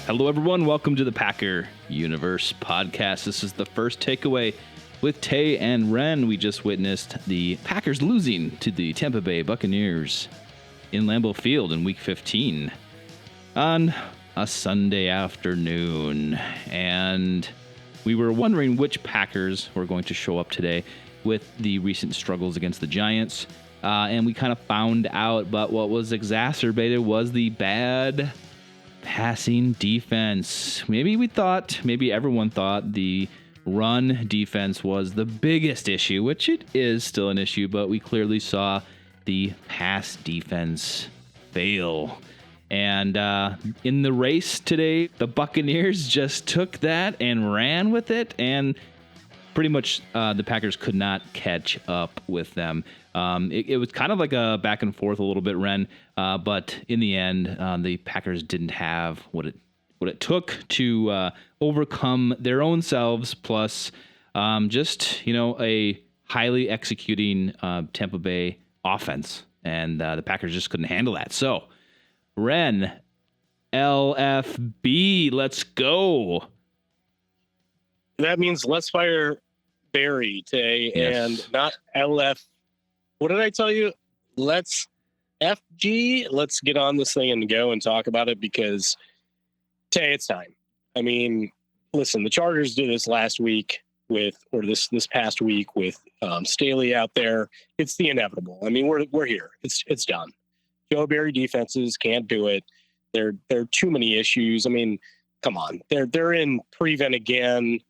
Hello, everyone. Welcome to the Packer Universe podcast. This is the first takeaway with Tay and Ren. We just witnessed the Packers losing to the Tampa Bay Buccaneers in Lambeau Field in Week 15 on a Sunday afternoon. And we were wondering which Packers were going to show up today with the recent struggles against the Giants. And we kind of found out, but what was exacerbated was the bad passing defense. Maybe everyone thought the run defense was the biggest issue, which it is still an issue, but we clearly saw the pass defense fail. And in the race today, the Buccaneers just took that and ran with it, and pretty much the Packers could not catch up with them. It was kind of like a back and forth a little bit, Ren, but in the end, the Packers didn't have what it took to overcome their own selves, plus a highly executing Tampa Bay offense, and the Packers just couldn't handle that. So, Ren, LFB, let's go. That means let's fire Barry today, Yes. and not LF. What did I tell you? Let's FG. Let's get on this thing and go and talk about it, because Tay, it's time. I mean, listen, the Chargers did this last week this past week with Staley out there. It's the inevitable. I mean, we're here. It's done. Joe Barry defenses can't do it. There are too many issues. I mean, come on. They're in prevent again,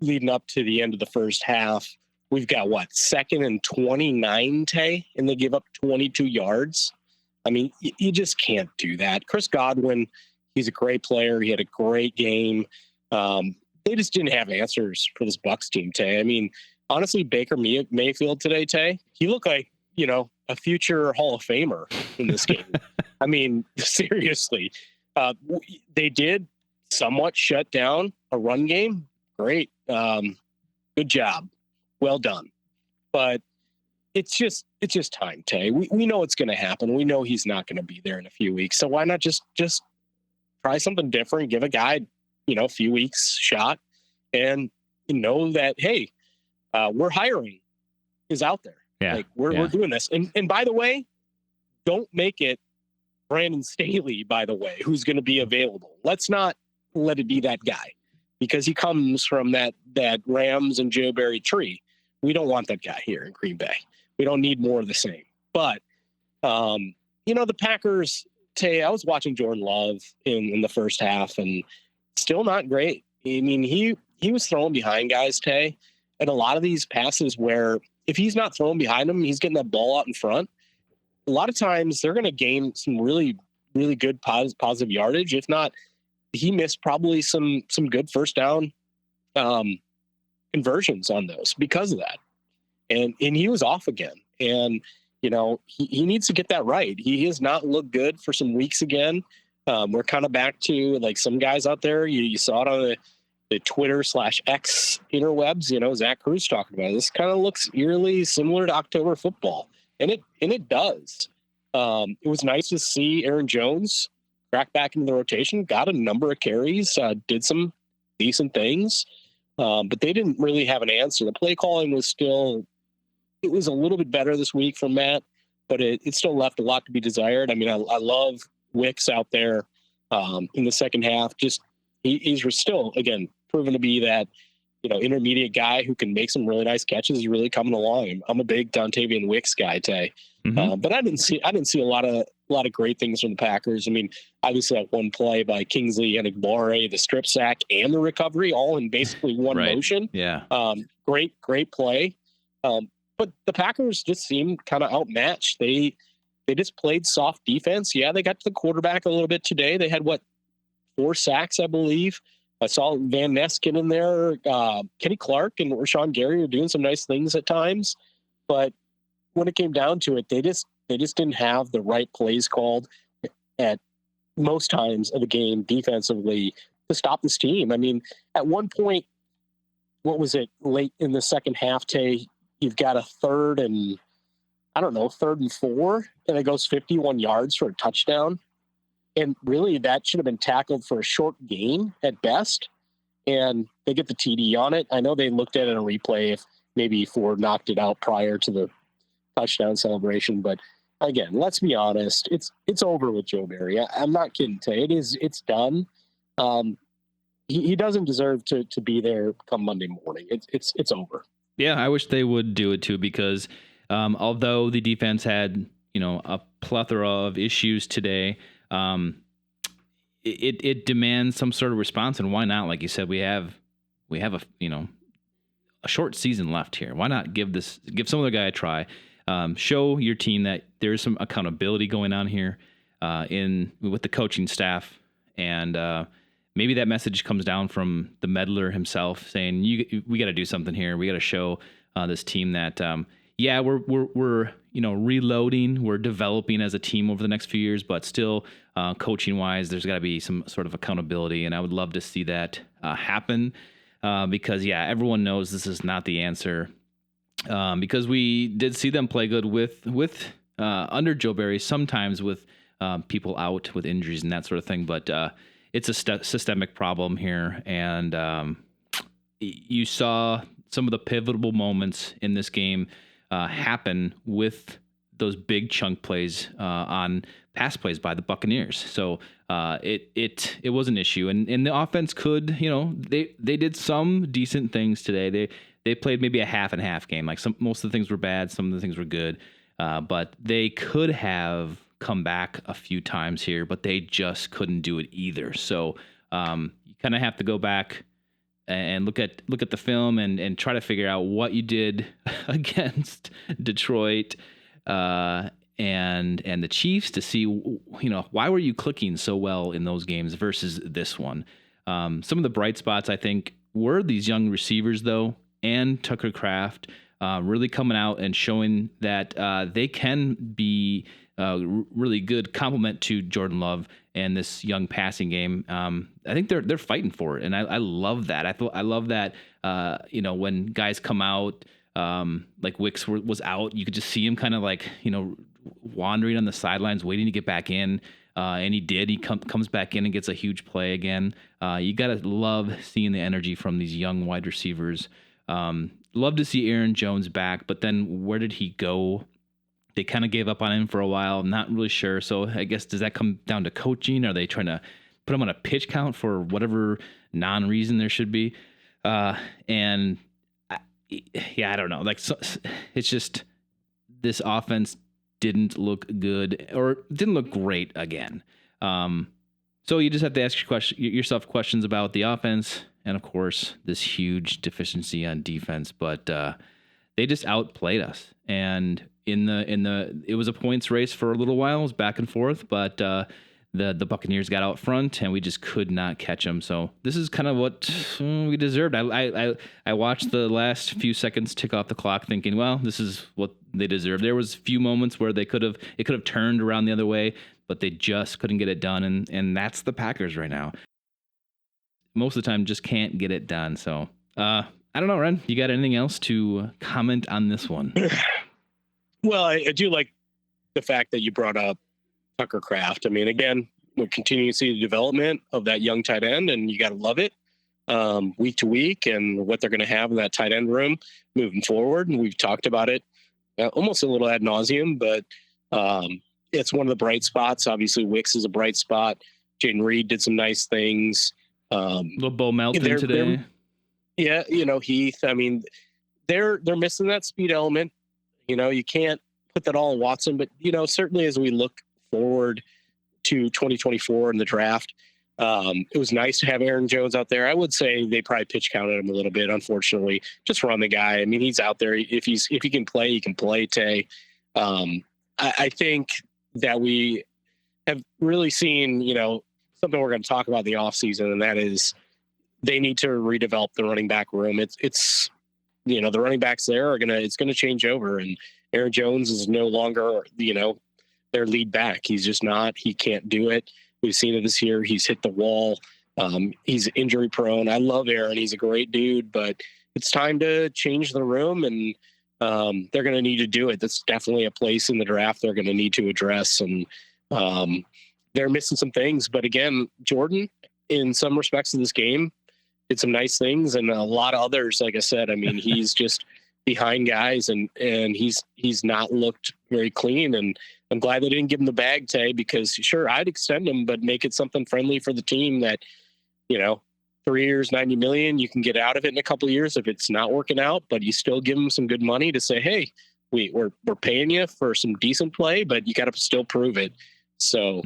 leading up to the end of the first half. We've got, 2nd and 29, Tay, and they give up 22 yards. I mean, you just can't do that. Chris Godwin, he's a great player. He had a great game. They just didn't have answers for this Bucs team, Tay. I mean, honestly, Baker Mayfield today, Tay, he looked like, a future Hall of Famer in this game. I mean, seriously. They did somewhat shut down a run game. Great. Good job. Well done. But it's just time, Tay. We know it's going to happen. We know he's not going to be there in a few weeks. So why not just try something different, give a guy, a few weeks shot, and know that, hey, we're hiring is out there. Yeah. Like we're doing this. And by the way, don't make it Brandon Staley, by the way, who's going to be available. Let's not let it be that guy, because he comes from that Rams and Joe Barry tree. We don't want that guy here in Green Bay. We don't need more of the same. But, the Packers, Tay, I was watching Jordan Love in the first half, and still not great. I mean, he was throwing behind guys, Tay, and a lot of these passes where if he's not throwing behind him, he's getting that ball out in front. A lot of times they're going to gain some really, really good positive yardage. If not, he missed probably some good first down conversions on those because of that. And he was off again. And, he needs to get that right. He has not looked good for some weeks again. We're kind of back to like some guys out there. You saw it on the Twitter/X interwebs, Zach Cruz talking about it. This kind of looks eerily similar to October football. And it does. It was nice to see Aaron Jones crack back into the rotation, got a number of carries, did some decent things, but they didn't really have an answer. The play calling was it was a little bit better this week from Matt, but it still left a lot to be desired. I mean, I love Wicks out there in the second half. Just he's still, again, proven to be that, intermediate guy who can make some really nice catches. He's really coming along. I'm a big Dontavian Wicks guy, Tay. Mm-hmm. But I didn't see a lot of great things from the Packers. I mean, obviously that one play by Kingsley Enagbare, the strip sack and the recovery, all in basically one motion. Yeah. Great play. But the Packers just seemed kind of outmatched. They just played soft defense. Yeah, they got to the quarterback a little bit today. They had 4 sacks, I believe. I saw Van Ness get in there. Kenny Clark and Rashawn Gary were doing some nice things at times, but when it came down to it, they just didn't have the right plays called at most times of the game defensively to stop this team. I mean, at one point, what was it, late in the second half, Tay, you've got a 3rd and 4, and it goes 51 yards for a touchdown. And really, that should have been tackled for a short gain at best. And they get the TD on it. I know they looked at it in a replay if maybe Ford knocked it out prior to the touchdown celebration. But again, let's be honest, it's over with Joe Barry. I'm not kidding, Tay. It's done. He doesn't deserve to be there come Monday morning. It's over. Yeah, I wish they would do it too, because although the defense had a plethora of issues today, it demands some sort of response, and why not? Like you said, we have a short season left here. Why not give some other guy a try? Show your team that there's some accountability going on here with the coaching staff, and maybe that message comes down from the meddler himself, saying we got to do something here. We got to show this team that we're reloading, we're developing as a team over the next few years, but still coaching wise, there's got to be some sort of accountability, and I would love to see that happen because everyone knows this is not the answer. Because we did see them play good with under Joe Barry, sometimes with people out with injuries and that sort of thing, but it's a systemic problem here, and you saw some of the pivotal moments in this game happen with those big chunk plays on pass plays by the Buccaneers. So it was an issue, and the offense could, they did some decent things today. They played maybe a half and half game. Like most of the things were bad, some of the things were good, but they could have come back a few times here, but they just couldn't do it either. So you kind of have to go back and look at the film and try to figure out what you did against Detroit and the Chiefs to see why were you clicking so well in those games versus this one. Some of the bright spots I think were these young receivers though, and Tucker Kraft really coming out and showing that they can be really good complement to Jordan Love and this young passing game. I think they're fighting for it, and I love that. I love that. When guys come out, like Wicks was out, you could just see him kind of like wandering on the sidelines, waiting to get back in. And he did. He comes back in and gets a huge play again. You gotta love seeing the energy from these young wide receivers. Love to see Aaron Jones back, but then where did he go? They kind of gave up on him for a while. I'm not really sure. So I guess, does that come down to coaching? Are they trying to put him on a pitch count for whatever non-reason there should be? I don't know. Like, so, it's just this offense didn't look good, or didn't look great again. So you just have to ask yourself questions about the offense, and of course this huge deficiency on defense. But they just outplayed us, and it was a points race for a little while. It was back and forth, but the Buccaneers got out front, and we just could not catch them. So this is kind of what we deserved. I watched the last few seconds tick off the clock, thinking, well, this is what they deserve. There was a few moments where it could have turned around the other way, but they just couldn't get it done, and that's the Packers right now. Most of the time, just can't get it done. So I don't know, Ren, you got anything else to comment on this one? Well, I do like the fact that you brought up Tucker Kraft. I mean, again, we're continuing to see the development of that young tight end, and you got to love it week to week, and what they're going to have in that tight end room moving forward. And we've talked about it almost a little ad nauseum, but it's one of the bright spots. Obviously, Wicks is a bright spot. Jaden Reed did some nice things. Little Bo Melton today. Heath. I mean, they're missing that speed element. You can't put that all in Watson, but certainly as we look forward to 2024 in the draft, it was nice to have Aaron Jones out there. I would say they probably pitch counted him a little bit, unfortunately. Just run the guy. I mean, he's out there. If he can play, he can play. Tay. I think that we have really seen, something we're going to talk about in the offseason, and that is they need to redevelop the running back room. It's the running backs there it's going to change over, and Aaron Jones is no longer, their lead back. He's just not. He can't do it. We've seen it this year. He's hit the wall. He's injury prone. I love Aaron. He's a great dude, but it's time to change the room, and they're going to need to do it. That's definitely a place in the draft they're going to need to address. And they're missing some things. But again, Jordan, in some respects of this game, did some nice things, and a lot of others, like I said, I mean, he's just behind guys, and he's not looked very clean. And I'm glad they didn't give him the bag, Tay, because sure, I'd extend him, but make it something friendly for the team that, 3 years, $90 million, you can get out of it in a couple of years if it's not working out, but you still give them some good money to say, hey, we're paying you for some decent play, but you got to still prove it. So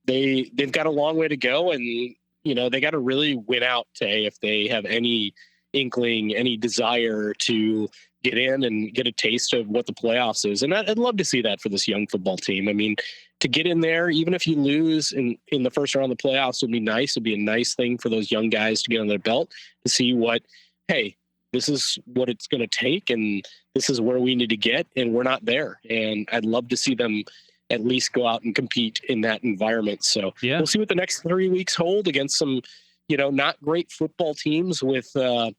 they've got a long way to go, and they got to really win out, Tay, if they have any inkling, any desire to get in and get a taste of what the playoffs is. And I'd love to see that for this young football team. I mean, to get in there, even if you lose in the first round of the playoffs, would be nice. It'd be a nice thing for those young guys to get on their belt, to see hey, this is what it's going to take, and this is where we need to get, and we're not there. And I'd love to see them at least go out and compete in that environment. So We'll see what the next 3 weeks hold against some, not great football teams with, the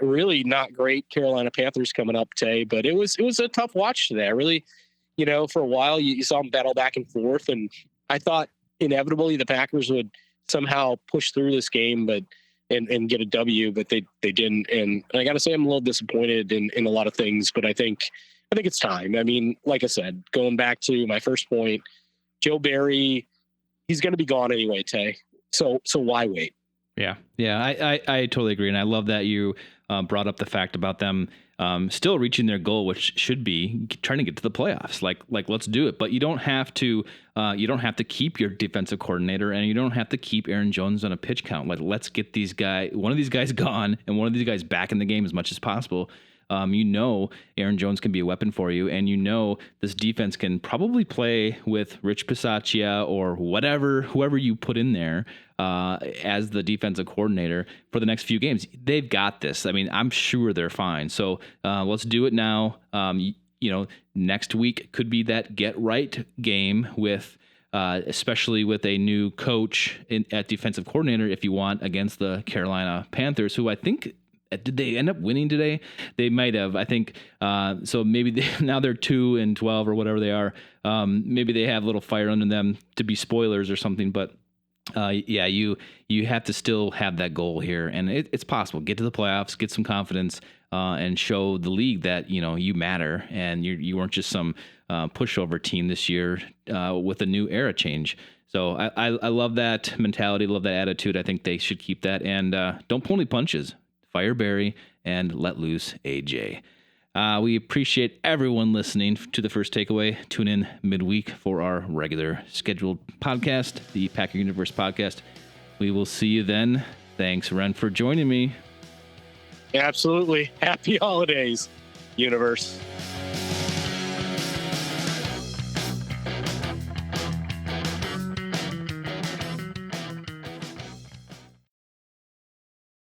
really not great Carolina Panthers coming up, Tay. But it was a tough watch today. I really, for a while you saw them battle back and forth, and I thought inevitably the Packers would somehow push through this game, and get a W, but they didn't. And I got to say, I'm a little disappointed in a lot of things, but I think it's time. I mean, like I said, going back to my first point, Joe Barry, he's going to be gone anyway, Tay. So why wait? Yeah, I totally agree, and I love that you brought up the fact about them still reaching their goal, which should be trying to get to the playoffs. Like let's do it. But you don't have to keep your defensive coordinator, and you don't have to keep Aaron Jones on a pitch count. Like, let's get one of these guys gone, and one of these guys back in the game as much as possible. Aaron Jones can be a weapon for you, and this defense can probably play with Rich Bisaccia or whoever you put in there as the defensive coordinator for the next few games. They've got this. I mean, I'm sure they're fine. So let's do it now. Next week could be that get right game with especially with a new coach at defensive coordinator, if you want, against the Carolina Panthers, who I think, did they end up winning today? They might have, I think. So maybe now they're 2-12 or whatever they are. Maybe they have a little fire under them to be spoilers or something. But you have to still have that goal here, and it's possible. Get to the playoffs, get some confidence, and show the league that you matter, and you weren't just some pushover team this year with a new era change. So I love that mentality, love that attitude. I think they should keep that, and don't pull any punches. Fire Barry and let loose AJ. We appreciate everyone listening to the First Takeaway. Tune in midweek for our regular scheduled podcast, the Packer Universe podcast. We will see you then. Thanks, Ren, for joining me. Absolutely. Happy holidays, Universe.